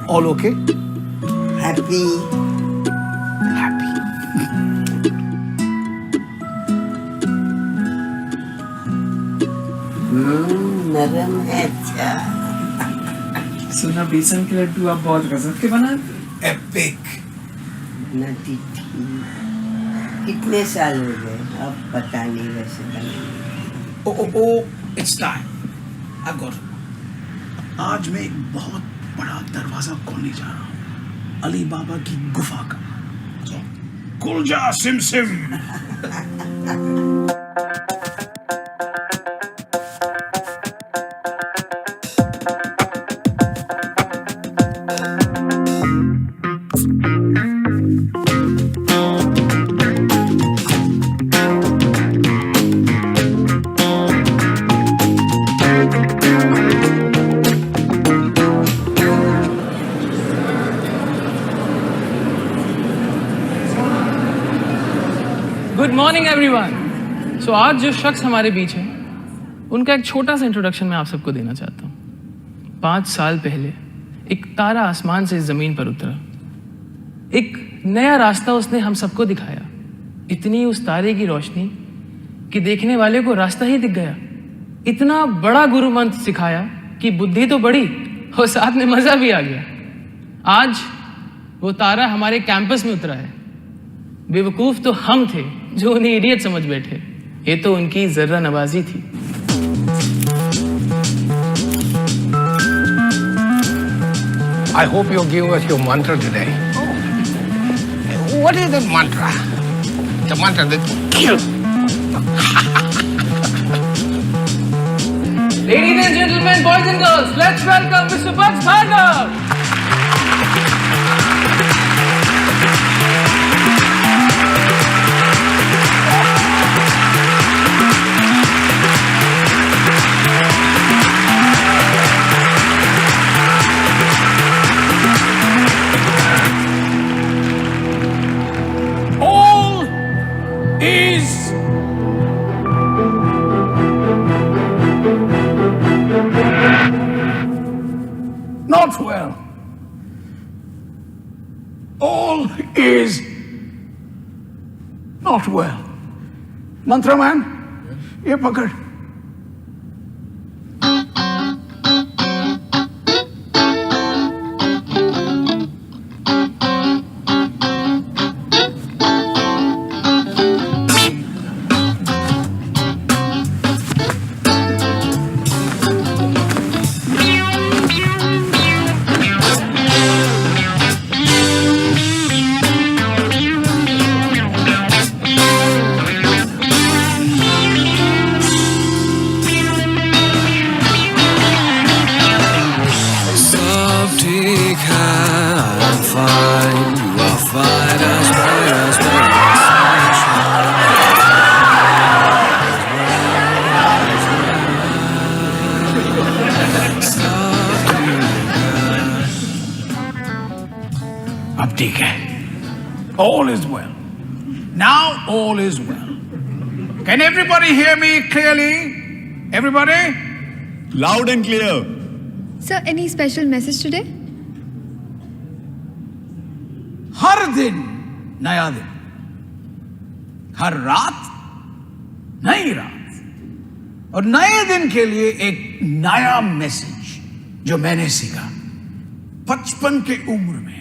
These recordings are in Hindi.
All okay? Happy. Happy. नरम है अच्छा। सुना बेसन के लड्डू आप बहुत गजब के बनाते। Epic. नटी थी। कितने साल हो गए अब पता नहीं वैसे बने। Oh, it's time. I've got it. आज मैं एक बहुत बड़ा दरवाजा खोलने जा रहा हूँ अली बाबा की गुफा का। So, खुल जा सिम सिम। Good morning everyone. सो आज जो शख्स हमारे बीच है उनका एक छोटा सा इंट्रोडक्शन मैं आप सबको देना चाहता हूँ। 5 साल पहले एक तारा आसमान से इस जमीन पर उतरा। एक नया रास्ता उसने हम सबको दिखाया। इतनी उस तारे की रोशनी कि देखने वाले को रास्ता ही दिख गया। इतना बड़ा गुरु मंत्र सिखाया कि बुद्धि तो बढ़ी और साथ में मजा भी आ गया। आज वो तारा हमारे कैंपस में उतरा है। बेवकूफ तो हम थे जो उन्हें इडियट समझ बैठे। ये तो उनकी जर्रा नवाजी थी। I hope you'll give us your mantra today. What is the mantra? The mantra that kills. Ladies and gentlemen, boys and girls, let's welcome Mr. Bugs Bhargav. Not well. All is not well. Mantra man, ये पकड़। अब ठीक है। All is well. Now all is well. Can everybody hear me clearly? Everybody? Loud and clear. Sir, any special message today? हर दिन नया दिन, हर रात नई रात और नए दिन के लिए एक नया मैसेज जो मैंने सीखा 55 की उम्र में।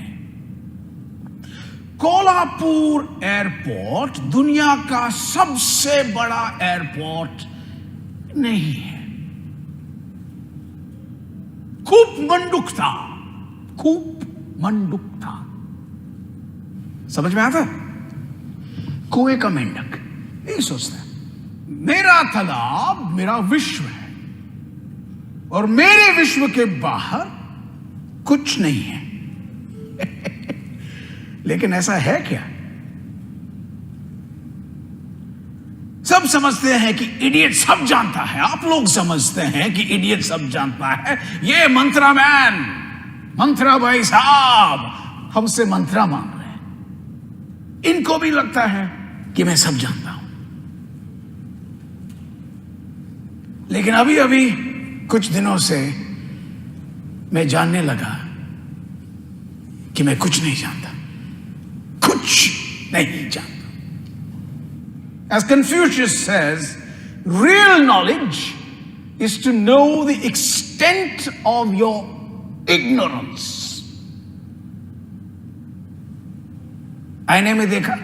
कोल्हापुर एयरपोर्ट दुनिया का सबसे बड़ा एयरपोर्ट नहीं है। खूब मंडुक था, खूब मंडुक था। समझ में आता? कुएं का मेंढक यही सोचता है मेरा तालाब मेरा विश्व है और मेरे विश्व के बाहर कुछ नहीं है। लेकिन ऐसा है क्या? सब समझते हैं कि इडियट सब जानता है। आप लोग समझते हैं कि इडियट सब जानता है। ये मंत्रा मैन, मंत्रा भाई साहब हमसे मंत्रा मांग रहे हैं। इनको भी लगता है कि मैं सब जानता हूं। लेकिन अभी अभी कुछ दिनों से मैं जानने लगा कि मैं कुछ नहीं जानता, कुछ नहीं जानता. As Confucius says, real knowledge is to know the extent of your ignorance. आईने में देखा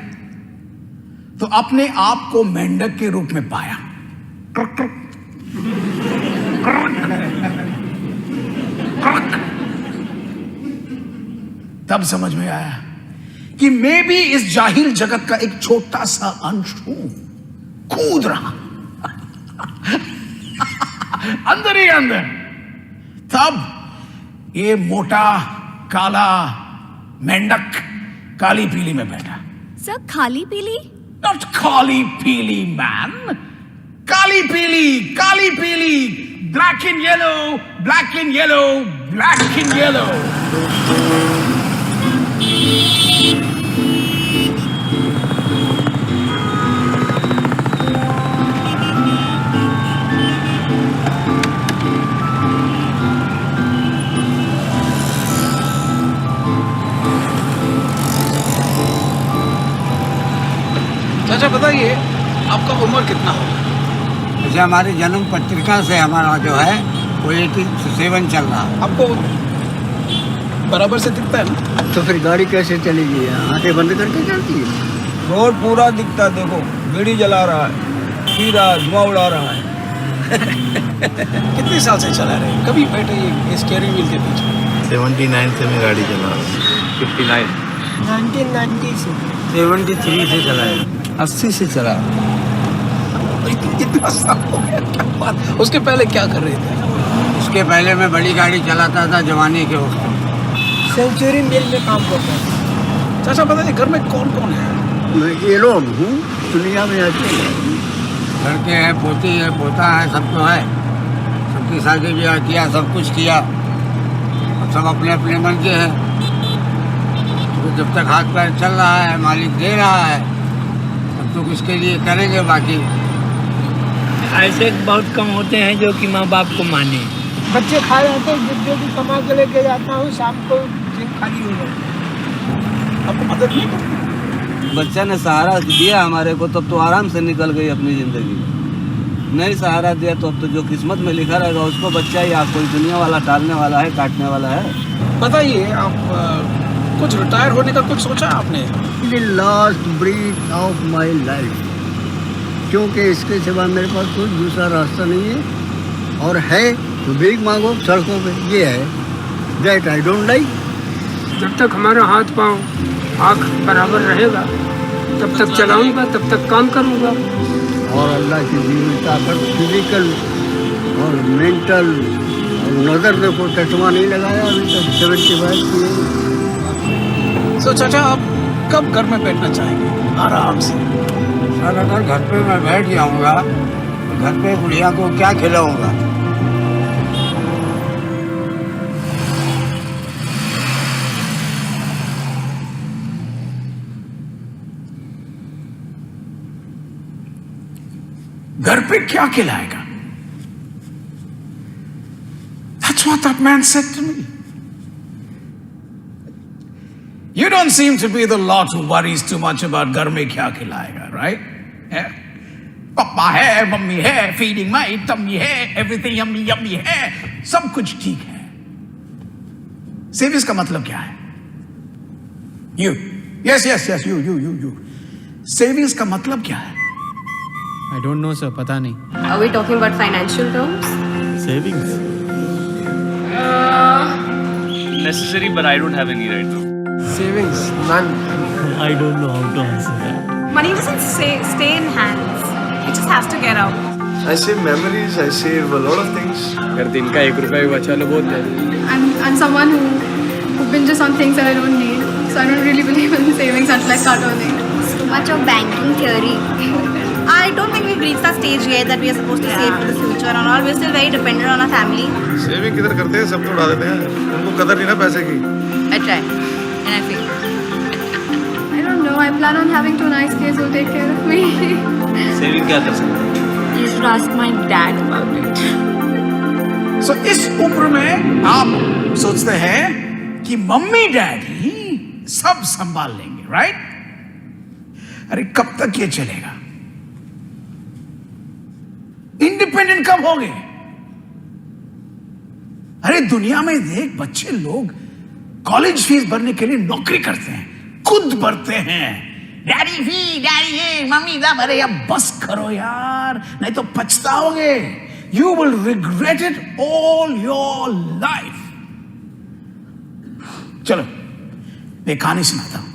तो अपने आप को मेंढक के रूप में पाया. क्रक क्रक क्रक. तब समझ में आया कि मैं भी इस जाहिल जगत का एक छोटा सा अंश हूं, कूद रहा अंदर ही अंदर. तब ये मोटा काला मेंढक काली पीली में बैठा. Sir, खाली पीली? Not काली पीली man, काली पीली, black and yellow, black and yellow, black and yellow. चाचा बताइए आपका उम्र कितना होगा? जैसे हमारी जन्म पत्रिका से हमारा जो है वो 87 चल रहा है. आपको बराबर से दिखता है ना? तो फिर गाड़ी कैसे चलेगी? आंखें बंद करके चलती है. रोड पूरा दिखता है. देखो बीड़ी जला रहा है, पी रहा है, धुआं उड़ा रहा है. कितने साल से चला रहे हैं? कभी बैठे ये स्टीयरिंग व्हील के पीछे? 79 से मैं गाड़ी चला रहा हूँ. 59 1990 से 73 से चला है. 80 से चला. इतना साल हो गया, क्या बात. उसके पहले क्या कर रहे थे? उसके पहले मैं बड़ी गाड़ी चलाता था जवानी के वक्त. सेंचुरी मिल में काम करता था. चाचा बताइए घर में कौन कौन है? मैं ये लोग हूँ दुनिया में आते लड़के हैं, पोती है, पोता है, सब तो है. सबकी शादी ब्याह किया, सब कुछ किया. अब सब अपने अपने मन के हैं. तो जब तक हाथ पैर चल रहा है, मालिक दे रहा है, तब तो उसके लिए करेंगे. बाकी ऐसे बहुत कम होते हैं जो कि माँ बाप को माने. बच्चे खा जाते हैं, जो भी कमा के लेके जाता हूँ, शाम को जिम खाली हो जाती है. आपको मदद नहीं करती? बच्चा ने सहारा दिया हमारे को, तब तो आराम से निकल गई अपनी जिंदगी. नहीं सहारा दिया तो अब तो जो किस्मत में लिखा रहेगा उसको बच्चा ही आप कोई दुनिया वाला टालने वाला है, काटने वाला है. बताइए आप कुछ रिटायर होने का कुछ सोचा आपने? The last breath of my life, क्योंकि इसके सिवा मेरे पास कोई दूसरा रास्ता नहीं है. और है तो भीख मांगो सड़कों पे. ये है दैट आई डोंट लाइक. जब तक हमारा हाथ पाँव आँख बराबर रहेगा तब तक चलाऊंगा, तब तक काम करूंगा. और अल्लाह की दी हुई ताकत फिजिकल और मेंटल और नज़र देखो, चश्मा नहीं लगाया अभी तक. 75 की. सो चाचा आप कब घर में बैठना चाहेंगे आराम से? सर अगर घर पे मैं बैठ जाऊंगा तो घर पे बुढ़िया को क्या खिलाऊंगा? घर पे क्या खिलाएगा? That's what that man said to me. You don't seem to be the lot who worries too much about घर में क्या खिलाएगा, right? पापा है, मम्मी है, feeding my tummy है, everything yummy yummy है, सब कुछ ठीक है. सेविंग्स का मतलब क्या है? You. Yes, you. सेविंग्स का मतलब क्या है? I don't know, sir. पता नहीं. Are we talking about financial terms? Savings. Necessary, but I don't have any right now. Savings, none. I don't know how to answer that. Money doesn't stay in hands. It just has to get out. I save memories. I save a lot of things. अगर दिन का 1 रुपया भी बचा लो बहुत है. I'm someone who binges on things that I don't need. So I don't really believe in savings until I start earning. Too much of banking theory. I don't think we've reached that stage yet that we are supposed to save for the future and all. We're still very dependent on our family. Saving किधर करते हैं, सब तो उड़ा देते हैं. उनको कदर नहीं ना पैसे की. I try and I fail. I don't know. I plan on having 2 nice kids who take care of me. Saving क्या कर सकते हैं? You should ask my dad about it. So इस उम्र में आप सोचते हैं कि मम्मी डैडी सब संभाल लेंगे, राइट? अरे कब तक ये चलेगा? इंडिपेंडेंट कब हो गए? अरे दुनिया में देख, बच्चे लोग कॉलेज फीस भरने के लिए नौकरी करते हैं, खुद भरते हैं। डैडी फी, डैडी ये, मम्मी दा। अरे अब बस करो यार, नहीं तो पछताओगे। You will regret it all your life. चलो एक कहानी सुनाता हूं।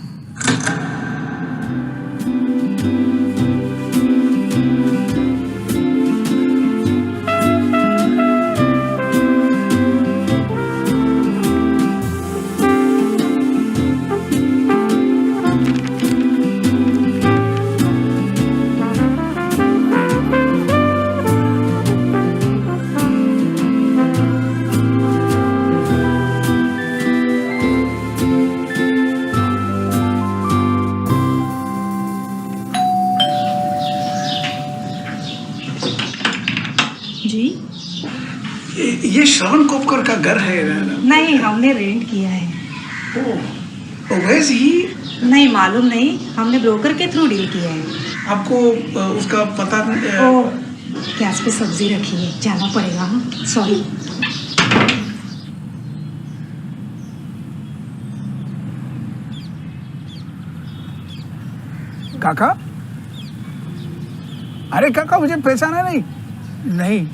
ये श्रवण कोपकर का घर है? नहीं, हमने रेंट किया है। Where is he? नहीं मालूम नहीं, हमने ब्रोकर के थ्रू डील किया है। आपको उसका पता नहीं? गैस पे सब्जी रखी है, जाना पड़ेगा। सॉरी। काका, अरे काका मुझे पहचाना नहीं? नहीं।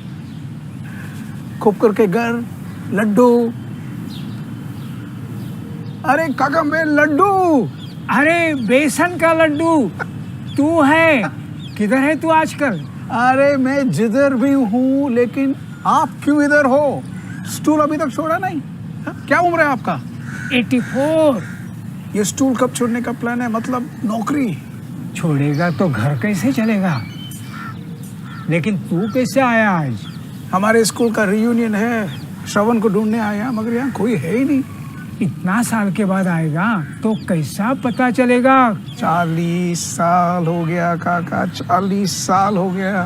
खोपकर के घर, लड्डू। अरे काका मैं लड्डू। अरे बेसन का लड्डू तू है? किधर है तू आजकल? अरे मैं जिधर भी हूँ, लेकिन आप क्यों इधर हो? स्टूल अभी तक छोड़ा नहीं? क्या उम्र है आपका? 84। ये स्टूल कब छोड़ने का प्लान है? मतलब नौकरी छोड़ेगा तो घर कैसे चलेगा? लेकिन तू कैसे आया आज? हमारे स्कूल का रियूनियन है, श्रवण को ढूंढने आया, मगर यहाँ कोई है ही नहीं। इतना साल के बाद आएगा तो कैसा पता चलेगा? 40 साल हो गया काका, 40 साल हो गया।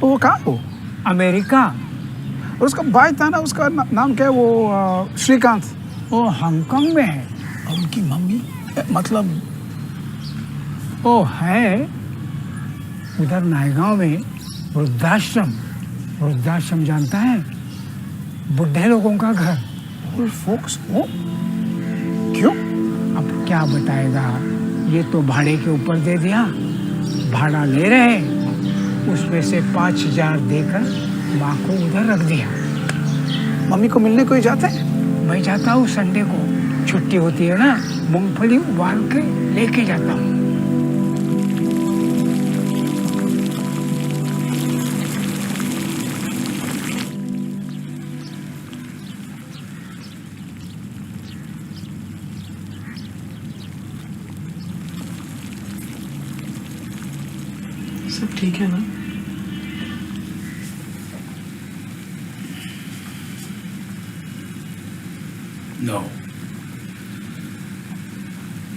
वो कहाँ हो? अमेरिका। उसका भाई था ना, उसका नाम क्या है? वो श्रीकांत। वो हांगकांग में है। और उनकी मम्मी मतलब? वो है उधर नायगांव में वृद्धाश्रम जानता है? बुढ़े लोगों का घर। फोक्स हो? क्यों? अब क्या बताएगा, ये तो भाड़े के ऊपर दे दिया। भाड़ा ले रहे, उसमें से 5,000 देकर माँ को उधर रख दिया। मम्मी को मिलने कोई जाते हैं? मैं जाता हूँ, संडे को छुट्टी होती है ना, मूंगफली उबाल के लेके जाता हूँ। सब ठीक है ना? No.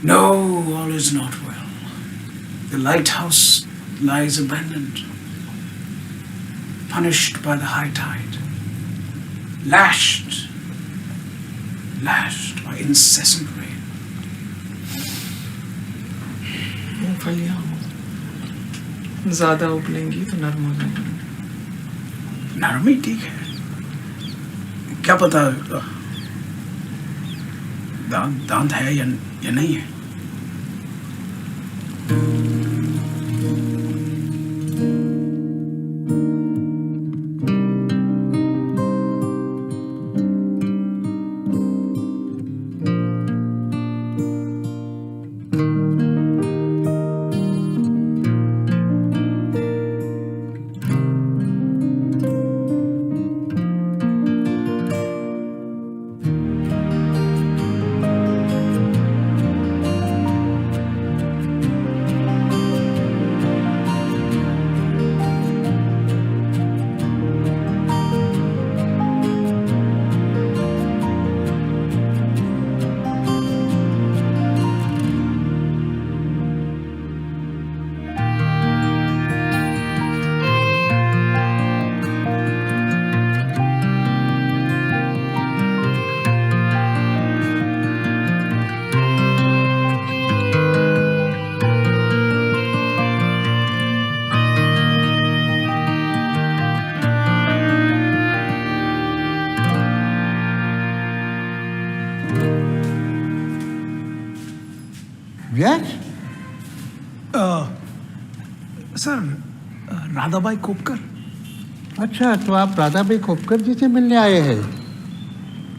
No, all is not well. The lighthouse lies abandoned, punished by the high tide, lashed by incessant rain. मूंगफलियाँ ज्यादा उबलेंगी तो नरम हो जाएंगी। नरमी ठीक है, क्या पता दांत है या नहीं है। Yes sir, Radhabai Khopkar. अच्छा, तो आप राधाबाई खोपकर जी से मिलने आए हैं?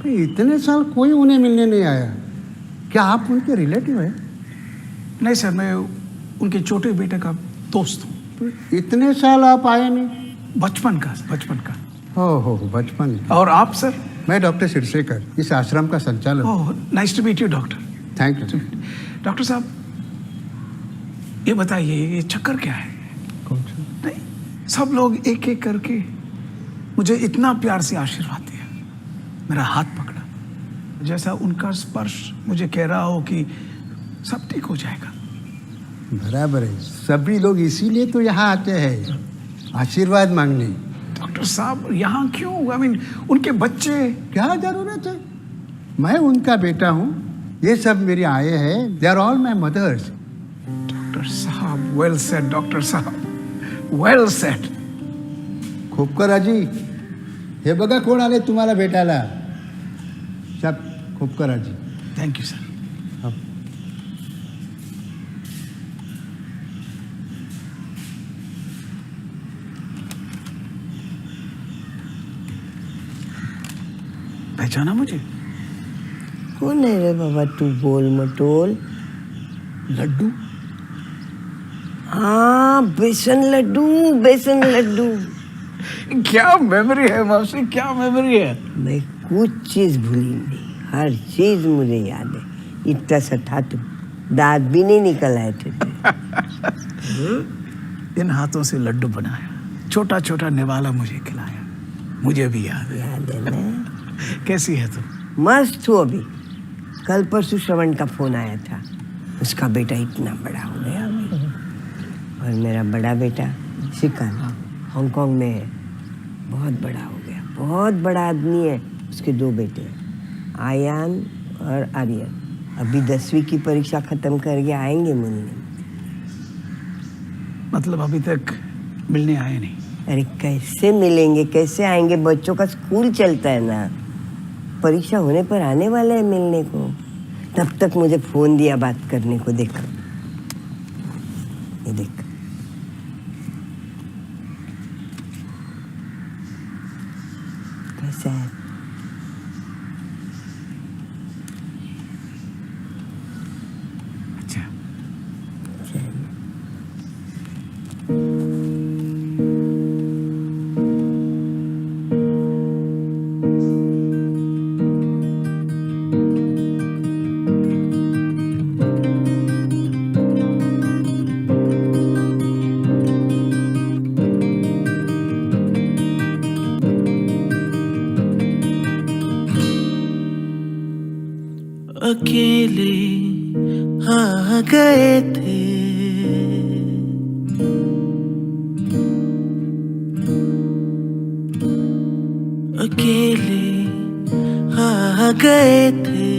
इतने साल कोई उन्हें मिलने नहीं आया। क्या आप उनके रिलेटिव हैं? नहीं सर, मैं उनके छोटे बेटे का दोस्त हूँ। इतने साल आप आए नहीं? बचपन का। हो बचपन। और आप सर? मैं डॉक्टर सिरसेकर, इस आश्रम का संचालक। Oh, nice to meet you doctor. Thank you. Doctor साहब, ये बताइए, ये चक्कर क्या है? कौन सा? नहीं, सब लोग एक एक करके मुझे इतना प्यार से आशीर्वाद दिया, मेरा हाथ पकड़ा, जैसा उनका स्पर्श मुझे कह रहा हो कि सब ठीक हो जाएगा। बराबर है, सभी लोग इसीलिए तो यहाँ आते हैं, आशीर्वाद मांगने। डॉक्टर साहब, यहाँ क्यों? आई मीन, उनके बच्चे। क्या जरूरत है? मैं उनका बेटा हूँ, ये सब मेरे आए हैं, they are all my mothers. Doctor साहब, वेल सेड डॉक्टर साहब, वेल सेड। खोपकर आजी, हे बघा कोण आले तुम्हाला भेटायला। सब खोपकर आजी। Thank you sir. पहचाना मुझे? कौन है रे बाबा तू बोल मटोल? लड्डू? हाँ, बेसन लड्डू। क्या मेमोरी है मौसी, क्या मेमोरी है। मैं कुछ चीज भूली नहीं, हर चीज मुझे याद है। इतना सा था तू, दांत भी नहीं निकल आए थे। इन हाथों से लड्डू बनाया, छोटा छोटा निवाला मुझे खिलाया, मुझे भी याद है ना। कैसी है तू? मस्त हूँ अभी। कल परसों श्रवण का फोन आया था, उसका बेटा इतना बड़ा हो गया अभी। और मेरा बड़ा बेटा शिखर हांगकांग में है, बहुत बड़ा हो गया, बहुत बड़ा आदमी है। उसके 2 बेटे हैं, आयान और आर्यन। अभी 10वीं की परीक्षा खत्म करके आएंगे मिलने। मतलब अभी तक मिलने आए नहीं? अरे कैसे मिलेंगे, कैसे आएंगे? बच्चों का स्कूल चलता है ना, परीक्षा होने पर आने वाले हैं मिलने को। तब तक मुझे फोन दिया बात करने को। देख, ये देख, कैसा है? अच्छा। अकेले आ गए थे, अकेले आ गए थे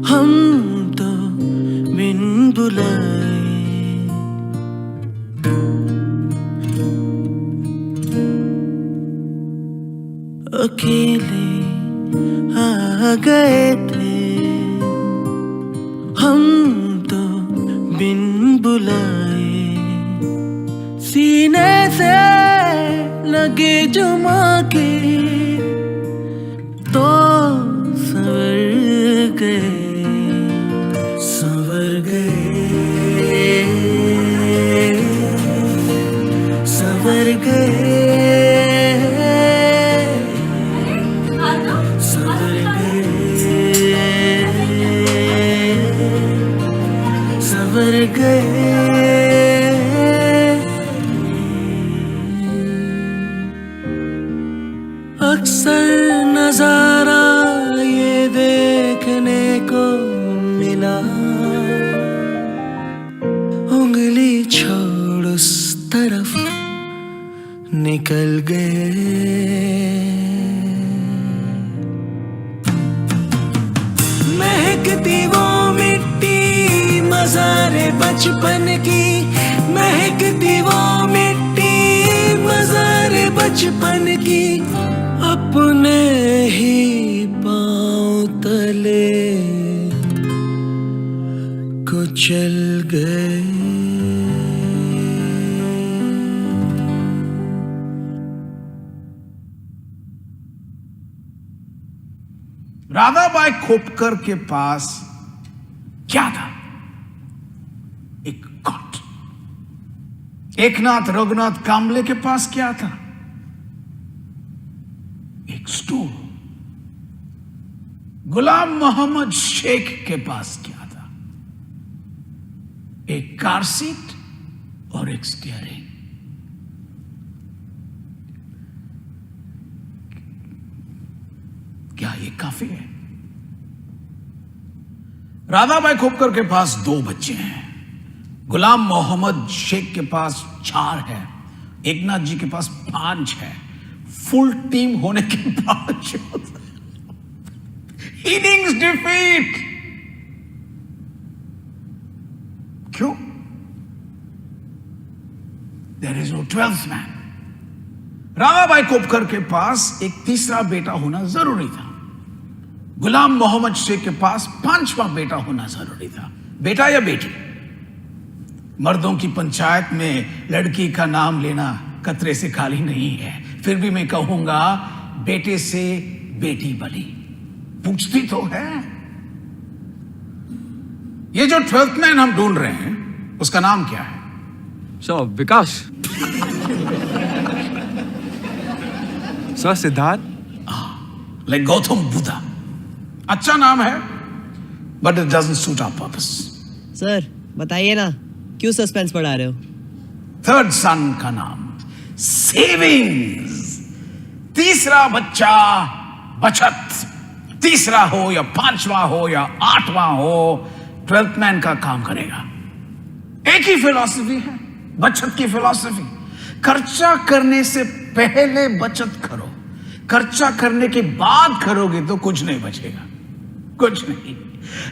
हम तो बिन बुलाए। अकेले आ गए थे हम तो बिन बुलाए। सीने से लगे जुमा के तो संवर गए, संवर गए, संवर गए, संवर गए। अक्सर नजारा ये देखने को मिला, उंगली छोड़ उस तरफ निकल गए। महकती वो मिट्टी मज़ारे बचपन की, महकती वो मिट्टी मज़ारे बचपन की। अपने ही पाँव तले राधाबाई खोपकर के पास क्या था? एक कॉट। एकनाथ रघुनाथ कांबले के पास क्या था? एक स्टूल। गुलाम मोहम्मद शेख के पास क्या था? एक कार सीट और एक स्टीयरिंग। क्या ये काफी है? राधाबाई खोपकर के पास 2 बच्चे हैं। गुलाम मोहम्मद शेख के पास 4 है। एकनाथ जी के पास 5 है। फुल टीम होने के बावजूद इनिंग्स डिफीट। क्यों? There is no 12th man. Radhabai Khopkar के पास एक तीसरा बेटा होना जरूरी था। गुलाम मोहम्मद शेख के पास 5वां बेटा होना जरूरी था। बेटा या बेटी? मर्दों की पंचायत में लड़की का नाम लेना कतरे से खाली नहीं है। फिर भी मैं कहूंगा, बेटे से बेटी बली। पूछती तो है। ये जो 12th मैन हम ढूंढ रहे हैं, उसका नाम क्या है? Sir Vikas. Sir Siddharth. Like Gautam Buddha. अच्छा नाम है, but it doesn't suit our purpose. Sir बताइए ना, क्यों सस्पेंस बढ़ा रहे हो? 3rd सन का नाम सेविंग्स। तीसरा बच्चा बचत। तीसरा हो या 5वां हो या 8वां हो, 12th मैन का काम करेगा। एक ही फिलॉसफी है, बचत की फिलॉसफी। खर्चा करने से पहले बचत करो। खर्चा करने के बाद करोगे तो कुछ नहीं बचेगा, कुछ नहीं।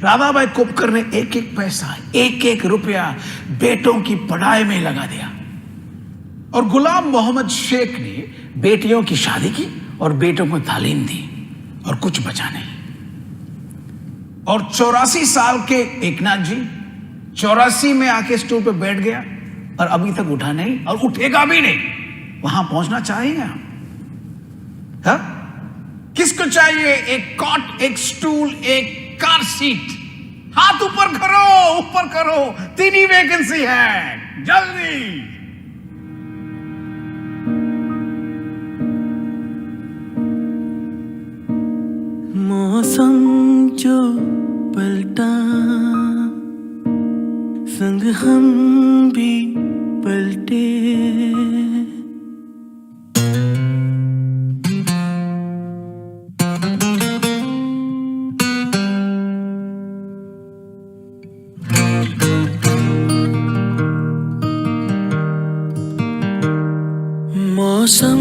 राधाबाई खोपकर ने एक एक पैसा, एक एक रुपया बेटों की पढ़ाई में लगा दिया। और गुलाम मोहम्मद शेख ने बेटियों की शादी की और बेटों को तालीम दी, और कुछ बचा नहीं। और 84 साल के एकनाथ जी 84 में आके स्टूल पे बैठ गया और अभी तक उठा नहीं और उठेगा भी नहीं। वहां पहुंचना चाहेंगे हम? हाँ? किसको चाहिए एक कॉट, एक स्टूल, एक कार सीट? हाथ ऊपर करो, ऊपर करो। 3 ही वैकेंसी है, जल्दी। मौसम जो पलटा, संग हम भी पलटे। मौसम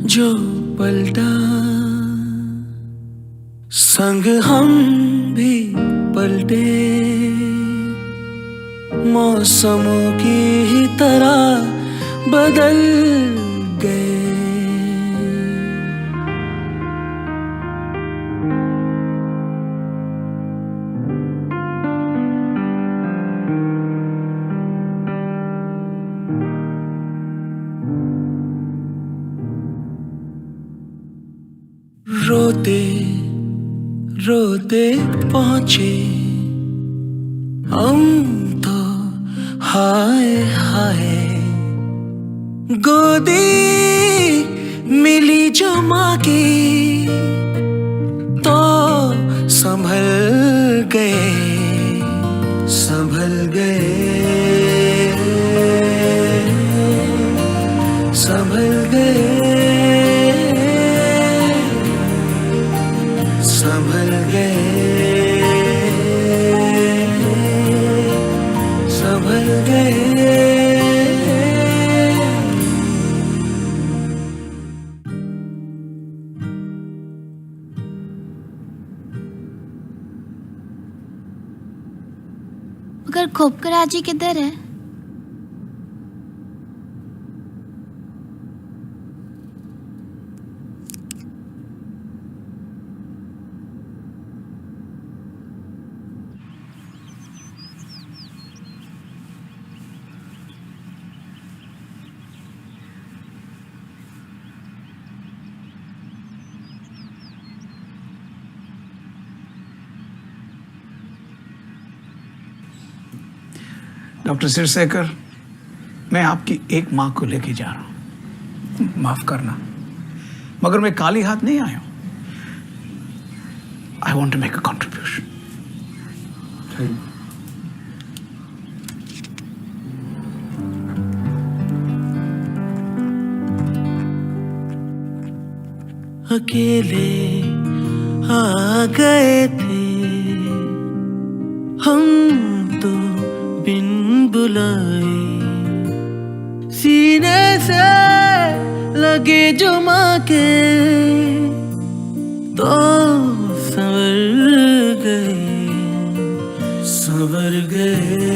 जो पलटा, संग हम भी पलटे। मौसमों की ही तरह बदल गए। रोते रोते पहुंचे हम तो, हाय हाय। गोदी मिली जो माँ की तो संभल गए, संभल गए, संभल गए, संभल गए, संभल गए। मगर खोपकर आजी किधर है? डॉक्टर सिरसेकर, मैं आपकी एक माँ को लेके जा रहा हूं, माफ करना, मगर मैं खाली हाथ नहीं आया हूं। I want to make a contribution. अकेले आ गए थे हम तो बिन बुलाए, सीने से लगे जुमा के तो संवर गए,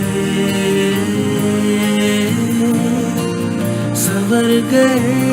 संवर गए।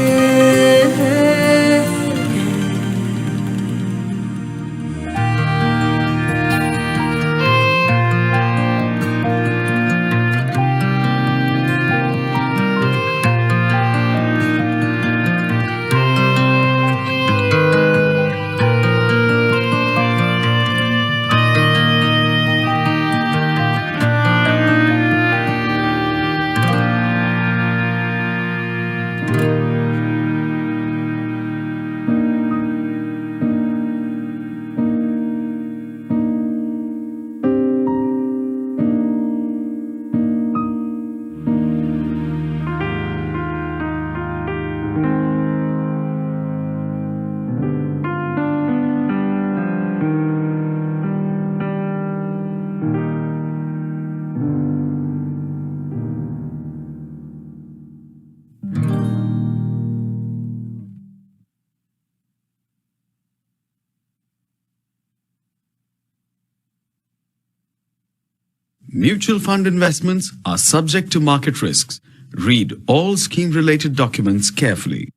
Mutual fund investments are subject to market risks. Read all scheme-related documents carefully.